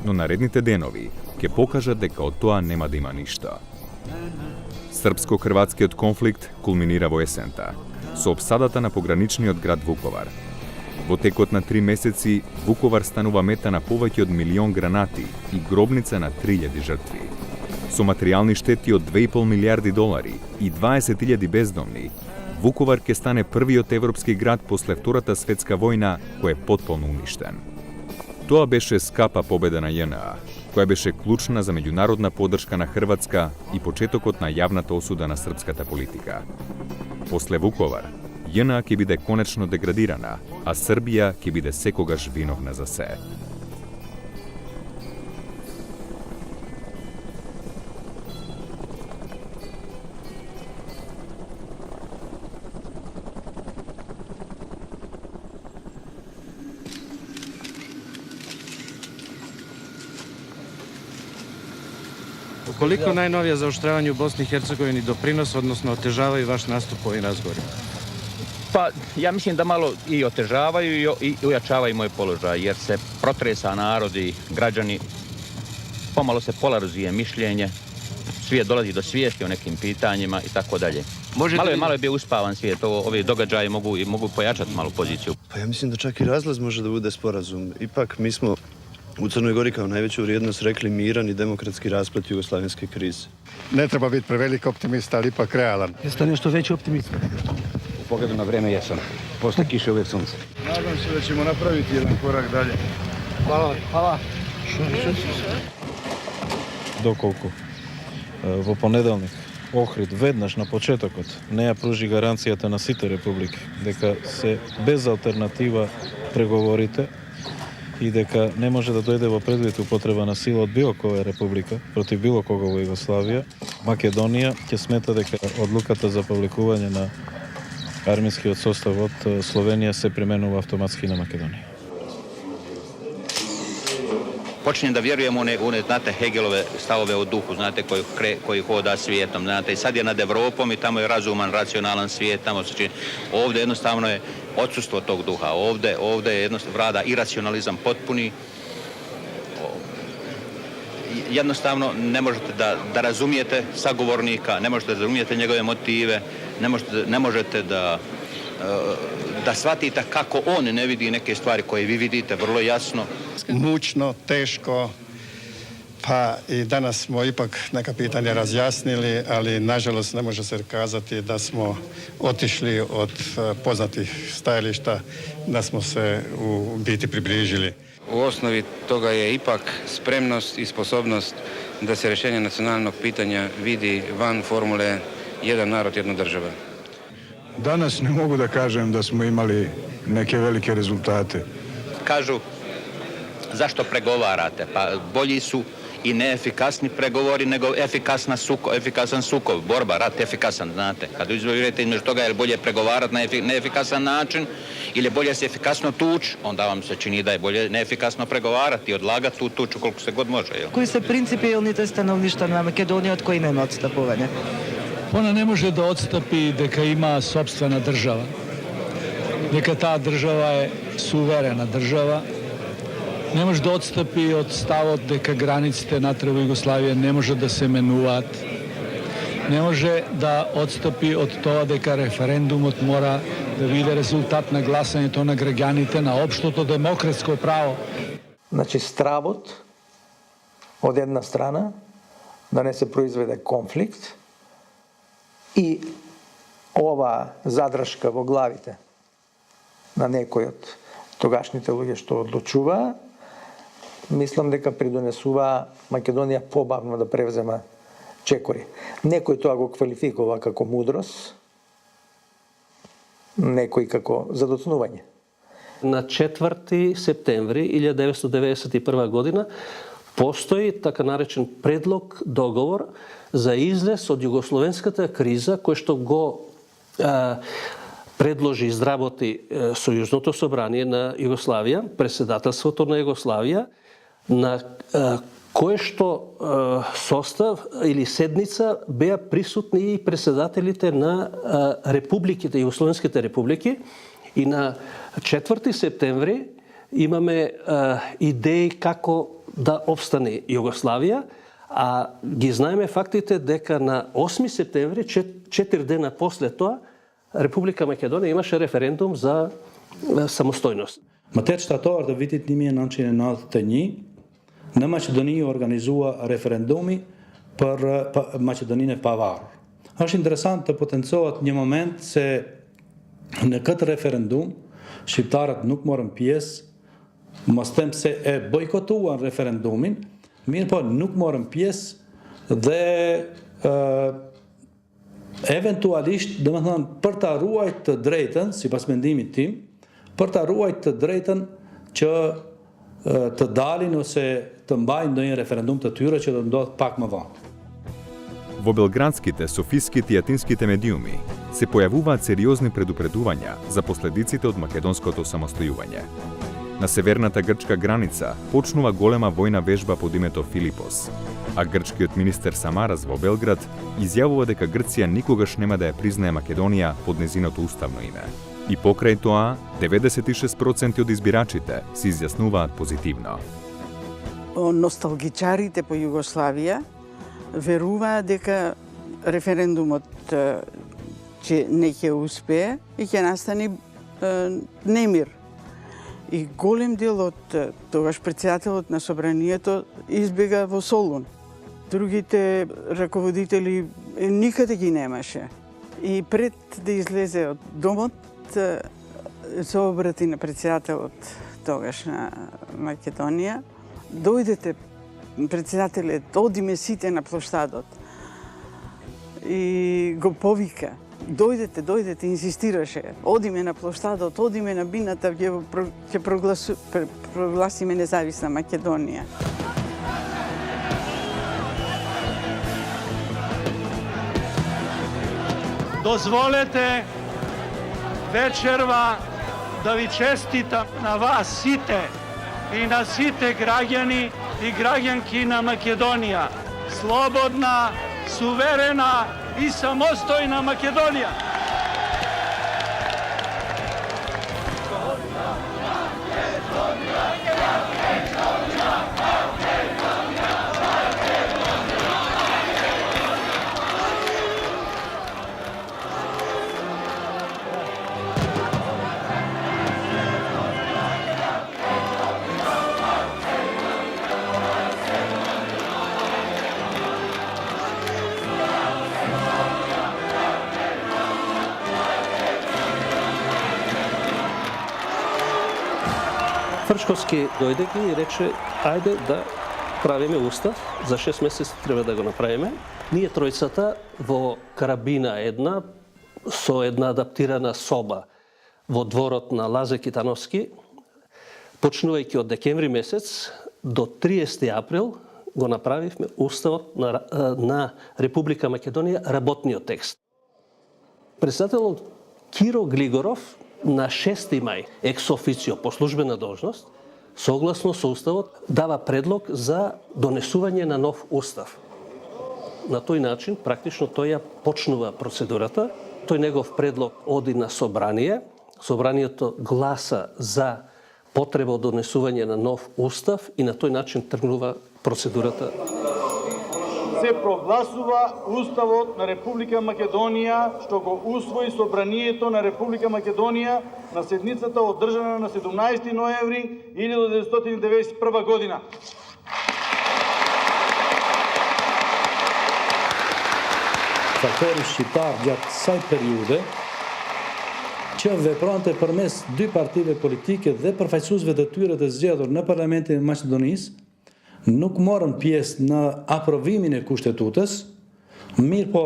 но наредните денови ќе покажат дека од тоа нема да има ништо. Српско-хрватскиот конфликт кулминира во есента, со опсадата на пограничниот град Вуковар. Во текот на 3 месеци, Вуковар станува мета на повеќе од 1.000.000 гранати и гробница на 3.000 жртви. Со материјални штети од $2,5 милиарди и 20.000 бездомни, Вуковар ќе стане првиот европски град после Втората светска војна кој е потполно уништен. Тоа беше скапа победа на ЈНА, која беше клучна за меѓународна поддршка на Хрватска и почетокот на јавната осуда на српската политика. После Вуковар, ЈНА ќе биде конечно деградирана, а Србија ќе биде секогаш виновна за се. Колико најновија заоштравање у Босни и Херцеговини допринос, односно отежава и ваш наступ по овим разговорima? Pa ja mislim da malo i otežavaju i ojačavaju moj položaj, jer se protresa narod i građani, pomalo se polarizuje mišljenje, svijet dolazi do svijesti o nekim pitanjima i tako dalje. Malo je bio uspavan svijet, ovi događaji mogu pojačati malo poziciju. Pa ja mislim da čak i razlaz može da bude sporazum. Ipak mi smo u Crnoj Gori kao najveću vrijednost rekli miran i demokratski rasplet jugoslavenske krize. Ne treba biti prevelik optimista, ali ipak realan. Jeste nešto veći optimist? U pogledu na vreme jesam. Posle kiše uvijek sunce. Nadam se da ćemo napraviti jedan korak dalje. Hvala. Hvala. Доколку во понеделник Охрид веднаш на почетокот не ја пружи гаранцијата на сите републики дека се без алтернатива преговорите и дека не може да дојде во предвид употреба на сила од било која република против било кого во Југославија, Македонија ќе смета дека одлуката за повлекување на армискиот состав од Словенија се применува автоматски на Македонија. Počinjem da vjerujem u one, znate, Hegelove stavove o duhu, znate, koji hoda svijetom, znate, i sad je nad Evropom i tamo je razuman, racionalan svijet, tamo se čini. Ovdje jednostavno je odsustvo tog duha, ovdje je jednostavno vlada iracionalizam potpuni. Jednostavno ne možete da razumijete sagovornika, ne možete da razumijete njegove motive, ne možete da shvatite kako on ne vidi neke stvari koje vi vidite vrlo jasno. Mučno, teško, pa i danas smo ipak neka pitanja razjasnili, ali nažalost ne može se kazati da smo otišli od poznatih stajališta, da smo se u biti približili. U osnovi toga je ipak spremnost i sposobnost da se rješenje nacionalnog pitanja vidi van formule jedan narod, jedna država. Danas ne mogu da kažem da smo imali neke velike rezultate. Kažu, zašto pregovarate? Pa bolji su i neefikasni pregovori nego efikasan sukob, borba, rat efikasan, znate. Kad izbavljate između toga je bolje pregovarati na neefikasan način ili bolje se efikasno tući, onda vam se čini da je bolje neefikasno pregovarati i odlagati tu tuču koliko se god može. Кои се принципиалните становишта на Македонија од кои нема отстапување? Ona ne može da odstapi deka ima sopstvena država. Neka ta država je suverena država. Ne može da odstapi od stava deka granicite natrag Jugoslavije ne može da se menuvat. Ne može da odstapi od toga deka referendumot mora da vide rezultat na glasanje to na građanite, na opštото demokratsko pravo. Znači stravot od jedna strana da ne se proizvede konflikt И ова задршка во главите на некој од тогашните луѓе што одлучуваа, мислам дека придонесува Македонија побавно да превзема чекори. Некој тоа го квалификува како мудрост, некој како задоцнување. На 4 септември 1991 година постои така наречен предлог договор за излез од југословенската криза кој што го предложи и изработи Сојузното собрание на Југославија, председателството на Југославија, на кое што состав или седница беа присутни и председателите на републиките, југословенските републики, и на 4 септември имаме идеи како да обстане Југославија, а ги знаеме фактите дека на 8 септември, 4 дена после тоа, Република Македонија имаше референдум за самостојност. Më tetë shtator të vitit 1991, në Maqedoni organizua referendumi për Maqedoninë e pavarur. Është interesant të potencohet një moment se në këtë referendum shqiptarët nuk morën pjesë, mos them se e bojkotuan referendumin, mirë po nuk morën pjesë dhe eventualisht, domethënë, për ta ruajtur të drejtën, sipas mendimit tim, për ta ruajtur të drejtën që të dalin ose të mbajnë ndonjë referendum të tyre që do ndodh pak më vonë. Во белградските, софиските и атинските медиуми се појавуваат сериозни предупредувања за последиците од македонското самостојување. На северната грчка граница почнува голема војна вежба под името Филипос, а грчкиот министер Самарас во Белград изјавува дека Грција никогаш нема да ја признае Македонија под незиното уставно име. И покрај тоа, 96% од избирачите се изјаснуваат позитивно. Носталгичарите по Југославија веруваат дека референдумот че не ќе успее и ќе настане немир. И голем дел од тогаш председателот на собранието избега во Солун. Другите раководители никаде ги немаше. И пред да излезе од домот, се обрати на председателот тогаш на Македонија. Дојдете, председателот, одиме сите на площадот. И го повика. Дојдете, инсистираше. Одиме на площадот, одиме на бината, ќе прогласиме независна Македонија. Дозволете вечерва да ви честитам на вас сите и на сите граѓани и граѓанки на Македонија. Слободна, суверена и самостојна Македонија. Фршковски дојде и рече, ајде да правиме устав, за 6 месеци треба да го направиме. Ние тројцата во карабина една, со една адаптирана соба во дворот на Лазе Китановски, почнувајќи од декември месец до 30 април го направивме уставот на Република Македонија, работниот текст. Председателот Киро Глигоров на 6 мај екс официо по службена должност, согласно со уставот, дава предлог за донесување на нов устав. На тој начин, практично, тој ја почнува процедурата. Тој негов предлог оди на собрание. Собранието гласа за потреба од донесување на нов устав и на тој начин тргнува процедурата. Се прогласува Уставот на Република Македонија, што го усвои Собранието на Република Македонија на седницата одржана на 17 ноември 1991 година. faktori shqiptar gjatë kësaj periude që veprante përmes dy partive politike dhe përfaqësuesve të tyre të zgjedhur në Parlamentin e Maqedonisë, nuk morën pjesë në aprovimin e kushtetutës, mirë po,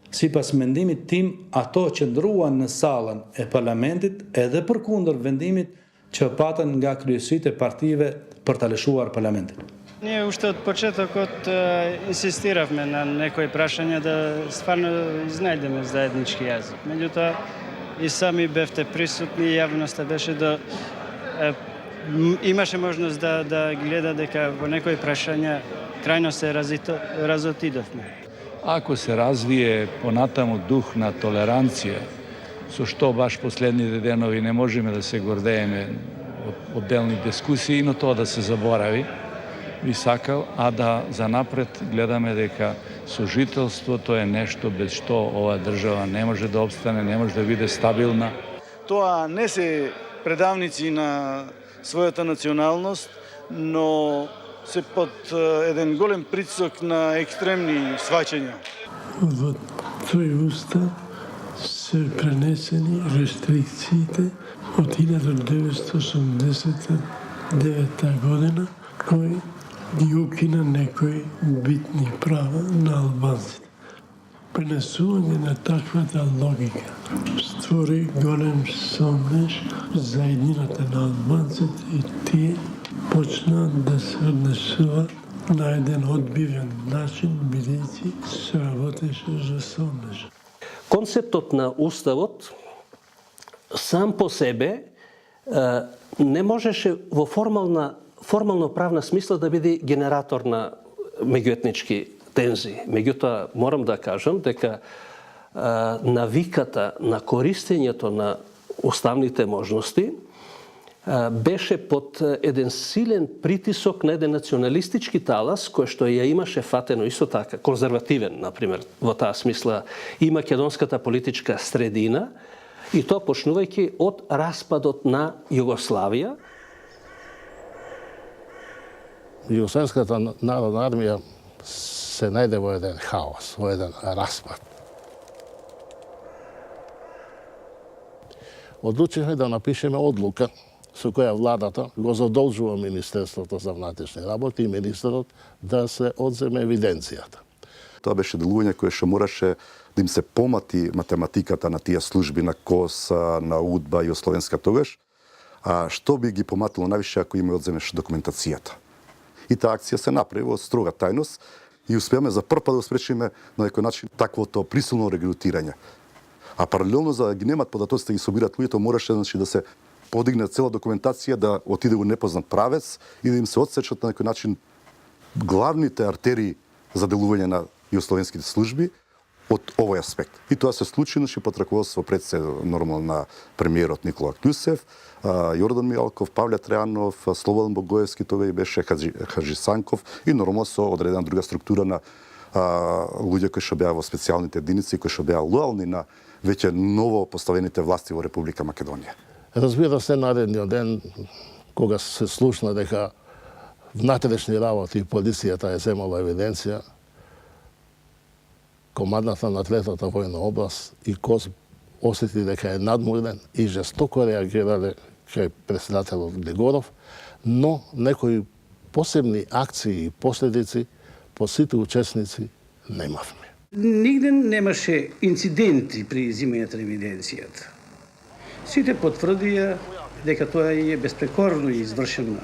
sipas mendimit tim, ato që ndruan në sallën e parlamentit edhe përkundër vendimit që patën nga kryesitë e partive për ta lëshuar parlamentin. Ние още от почетокот инсистиравме на некои прашања да стварно изнајдеме заеднички јазик. Меѓутоа, и сами бевте присутни, јавноста беше имаше можност да гледа дека во некои прашања крајно се разотидовме. Ако се развие понатаму дух на толеранција, со што баш последните денови не можеме да се гордееме од отделни дискусии, но тоа да се заборави, би сакал, а да за напред гледаме дека сожителството е нешто без што оваа држава не може да обстане, не може да биде стабилна. Тоа не се предавници на својата националност, но се под еден голем притисок на екстремни сваќања. Во тој устав се пренесени рестрикциите од 1989 година, кој ги укина некои битни права на албанците. Пренесување на таквата логика створи голем сомнеж за еднината на албанците и тие почнаа да се однесуваат на еден одбивен начин, бидејќи се работеше за сомнеж. Концептот на уставот сам по себе не можеше во формално правна смисла да биде генератор на меѓуетнички тензии. Меѓутоа, морам да кажам дека навиката на користењето на уставните можности беше под еден силен притисок на еден националистички талас, кој што ја имаше фатено исто така, конзервативен, например, во таа смисла и македонската политичка средина, и тоа почнувајќи од распадот на Југославија. Југославската народна армија се најде во еден хаос, во еден распад. Одлучивме да напишеме одлука со која владата го задолжува Министерството за внатрешни работи и министерот да се одземе евиденцијата. Тоа беше делување кое што мораше да им се помати математиката на тие служби на КОС, на УДБА и Словенска тогаш, а што би ги поматило највише ако им одземеш документацијата. И таа акција се направи во строга тајност и успеаме за прв пат да спречиме на некој начин таквото присилно регрутирање. А паралелно за да ги немат податоците да ги собираат луѓето, мораше да се подигне цела документација да отиде во непознат правец и да им се отсечат на некој начин главните артерии за делување на југословенските служби од овој аспект. И тоа се случи под раководство нормално на премиерот Никола Клюсев, Јордан Мијалков, Павле Трајанов, Слободан Богоевски, тога и беше Хаджи Санков и нормално со одредена друга структура на луѓе кои што беа во специјалните единици, кои што беа лојални на веќе ново поставените власти во Република Македонија. Разбира се, наредниот ден, кога се слушна дека внатрешни работи и полицијата е земала евиденција, командата на третата војна област и КОС осети дека е надморен и жестоко реагирале кај председателот Глигоров, но некои посебни акции и последици по сите учесници немавме. Нигде немаше инциденти при изимањето на евиденцијата. Сите потврдија дека тоа е безпрекорно извршена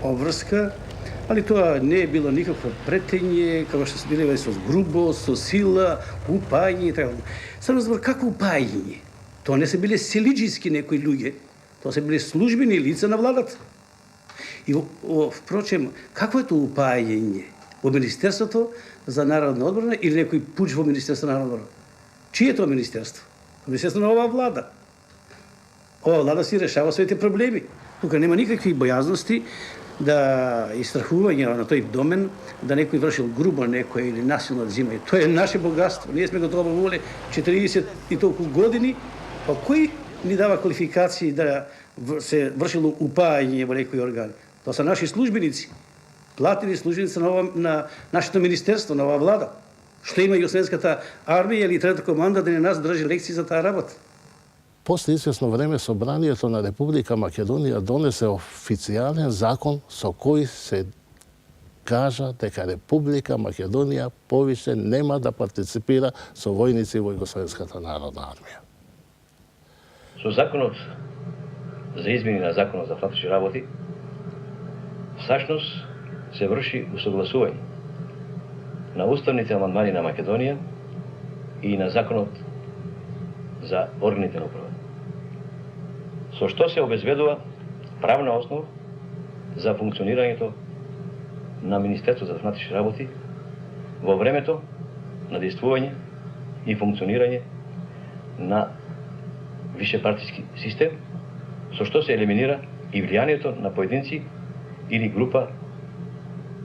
обврска, али тоа не е било никакво претење, како што се биле со грубост, со сила, упајање и така. Само збор како упајање? Тоа не се биле силиџиски некои луѓе, тоа се биле службени лица на владата. И впрочем, какво е тоа упајање? Во Министерството за народна одбрана или некој пуч во Министерството за народна одбрана? Чие е тоа министерство? Министерството на оваа влада. Ова влада си решава своите проблеми. Тука нема никакви бојазности да истрахување на тој домен, да некој вршил грубо некој или насилно взима. Тоа е наше богатство. Ние сме го доброволе 40 и толку години, па кој ни дава квалификации да се вршило упајање во некои органи? Тоа се наши службеници, платени службеници на нашето министерство, на оваа влада. Што има Југославенската армија или трета команда да не нас држи лекции за таа работа? После известно време Собранието на Република Македонија донесе официјален закон со кој се кажа дека Република Македонија повише нема да партиципира со војници во Југославенската народна армија. Со законот за измени на законот за внатрешни работи, всушност се врши усогласување на уставните амандмани на Македонија и на законот за органите на управа. Со што се обезбедува правна основа за функционирањето на Министерството за внатрешни работи во времето на действување и функционирање на вишепартиски систем, со што се елиминира и влијанието на поединци или група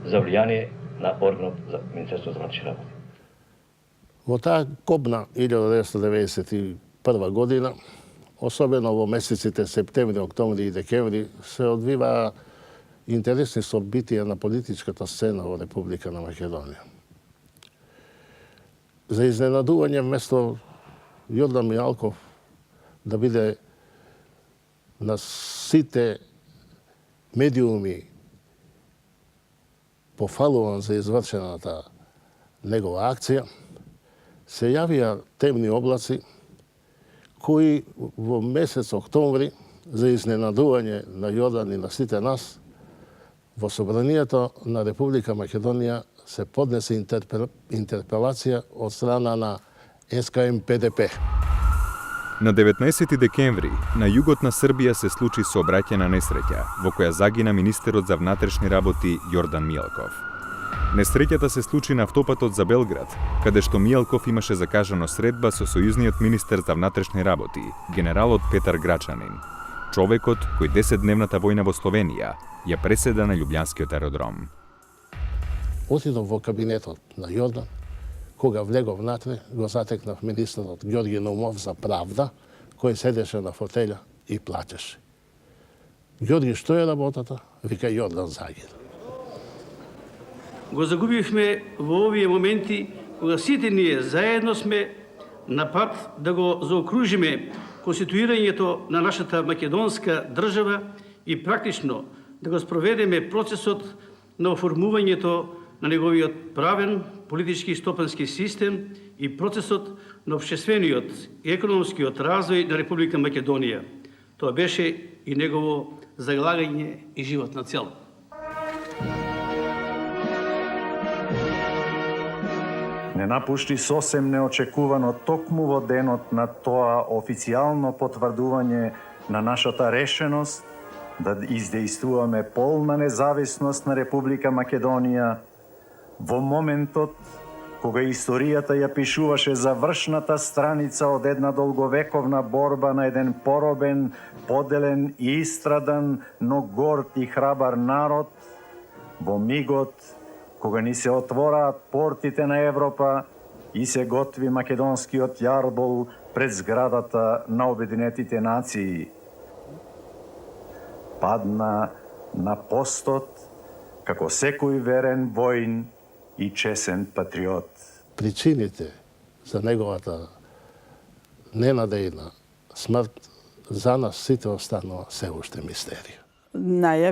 за влијание на органот за Министерството за внатрешни работи. Во таа кобна 1991 година, особено во месеците септември, октомври и декември, се одвиваа интересни собитија на политичката сцена во Република на Македонија. За изненадување, вместо Јордан Мијалков да биде на сите медиуми пофалуван за извршената негова акција, се јавија темни облаци кои во месец октомври, за изненадување на Јордан и на сите нас, во Собранието на Република Македонија се поднесе интерпелација од страна на СКМ-ПДП. На 19 декември на југот на Србија се случи сообраќајна несреќа, во која загина министерот за внатрешни работи Јордан Мијалков. Несреќата се случи на автопатот за Белград, каде што Мијалков имаше закажано средба со сојузниот министер за внатрешни работи, генералот Петар Грачанин, човекот кој 10-дневната војна во Словенија ја преседа на Љубљанскиот аеродром. Отидов во кабинетот на Јордан. Кога влегов внатре, го затекнав министерот Ѓорги Наумов за правда, кој седеше на фотеља и плачеше. Ѓорги, што е работата? Вика, Јордан загина. Го загубивме во овие моменти кога сите ние заедно сме на пат да го заокружиме конституирањето на нашата македонска држава и практично да го спроведеме процесот на оформувањето на неговиот правен, политички и стопански систем и процесот на општествениот и економскиот развој на Република Македонија. Тоа беше и негово залагање и животна цел. Не напушти сосем неочекувано токму во денот на тоа официјално потврдување на нашата решеност да издействуваме полна независност на Република Македонија во моментот кога историјата ја пишуваше завршната страница од една долговековна борба на еден поробен, поделен и истрадан, но горд и храбар народ, во мигот кога ни се отвораат портите на Европа и се готви македонскиот јарбол пред зградата на Обединетите нации. Падна на постот како секој верен воин и чесен патриот. Причините за неговата ненадејна смрт за нас сите останува се уште мистерија.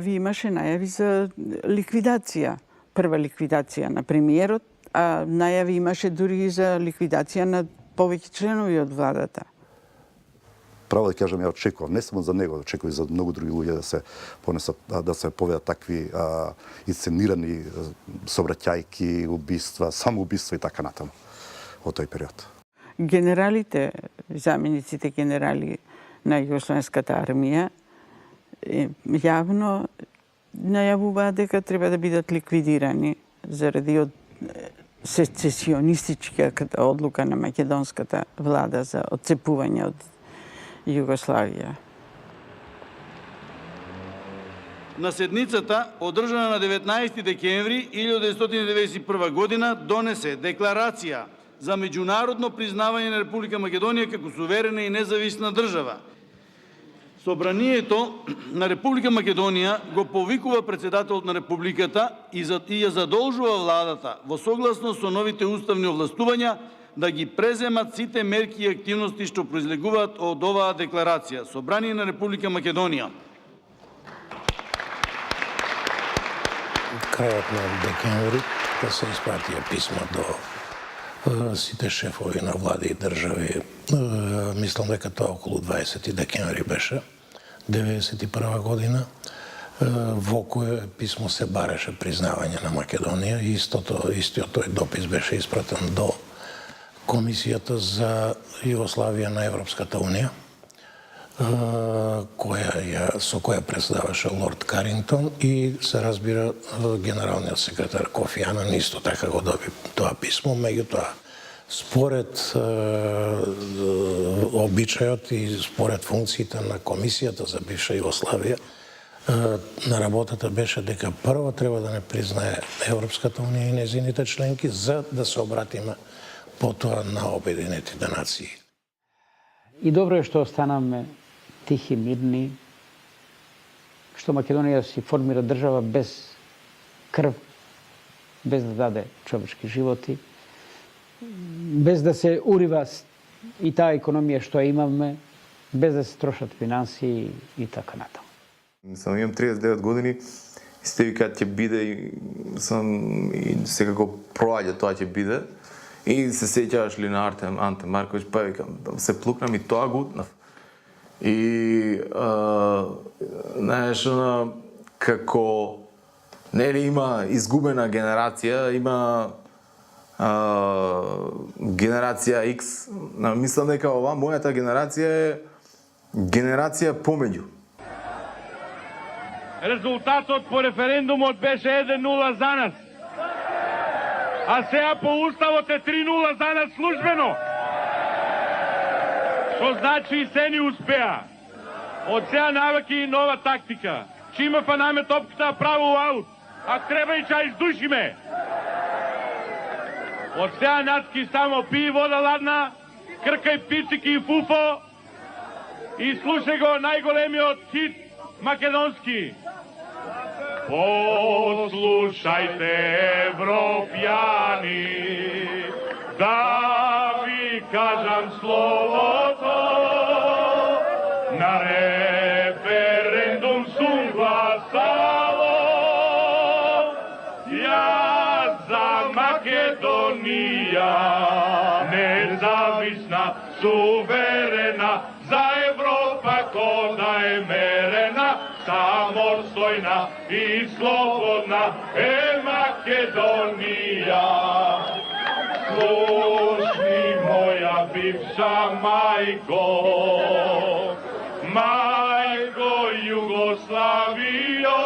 Имаше најави за ликвидација. Прва ликвидација на премиерот, а најави имаше дури и за ликвидација на повеќе членови од владата. Право да кажам, ја очекувам, не само за него, очекувам и за многу други луѓе да се понесат, да се поведат такви инсценирани собраќајки, убиства, самоубиства и така натаму во тој период. Генералите, замениците генерали на Југословенската армија јавно најавуваат дека треба да бидат ликвидирани заради од сецесионистичката одлука на македонската влада за отцепување од Југославија. На седницата, одржана на 19 декември 1991 година, донесе декларација за меѓународно признавање на Република Македонија како суверена и независна држава. Собранието на Република Македонија го повикува председателот на Републиката и ја задолжува владата во согласност со новите уставни овластувања да ги преземат сите мерки и активности што произлегуваат од оваа декларација. Собрание на Република Македонија. Крајот на декември да се испратија писма до сите шефови на влади и држави. Мислам дека тоа околу 20 декември беше, 1991 година. Во кое писмо се бареше признавање на Македонија и истиот тој допис беше испратен до Комисијата за Југославија на Европската Унија, со која председаваше лорд Карингтон и се разбира генералниот секретар Кофи Анан исто така го доби тоа писмо, меѓутоа според обичајот и според функциите на Комисијата за бивша Југославија на работата беше дека прво треба да не признае Европската Унија и незините членки за да се обратиме потоа на Обединетите нации. И добро е што останаме тихи, мирни, што Македонија си формира држава без крв, без да даде човечки животи, без да се урива и таа економија што имаме, без да се трошат финансии и така натаму. Сам имам 39 години и сте викаат ќе биде и секако проаѓа тоа ќе биде. И се сеќаваш ли на Анте Марковиќ, па викам, се плукнам и тоа го утнав. И, знаеш, како, нели има изгубена генерација, има генерација X. Мислам дека ова, мојата генерација е генерација помеѓу. Резултатот по референдумот беше 1-0 за нас. А сега по уставот е 3-0 за нас службено. Што значи и се ни успеа. Од сега навеки и нова тактика. Чимафа наме топката право аут. А треба и ча издушиме. Од сега натки само пи вода ладна, кркај пицики и фуфо и слушај го најголемиот хит македонски. Послушајте, европјани, да ви кажам словото, на референдум сум гласало, јас за Македонија, независна, суверена, за Европа кода е мерена, самостојна и слободна е Македонија. Слушни моја бивша мајко, мајко Југославијо,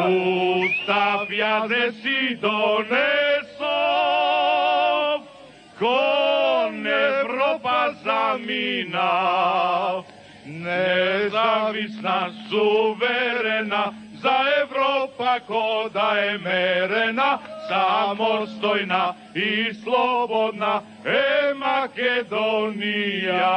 устав јазе си донесов, кон Европа заминав. Независна, суверена, за Европа кода е мерена, самостојна и слободна е Македонија.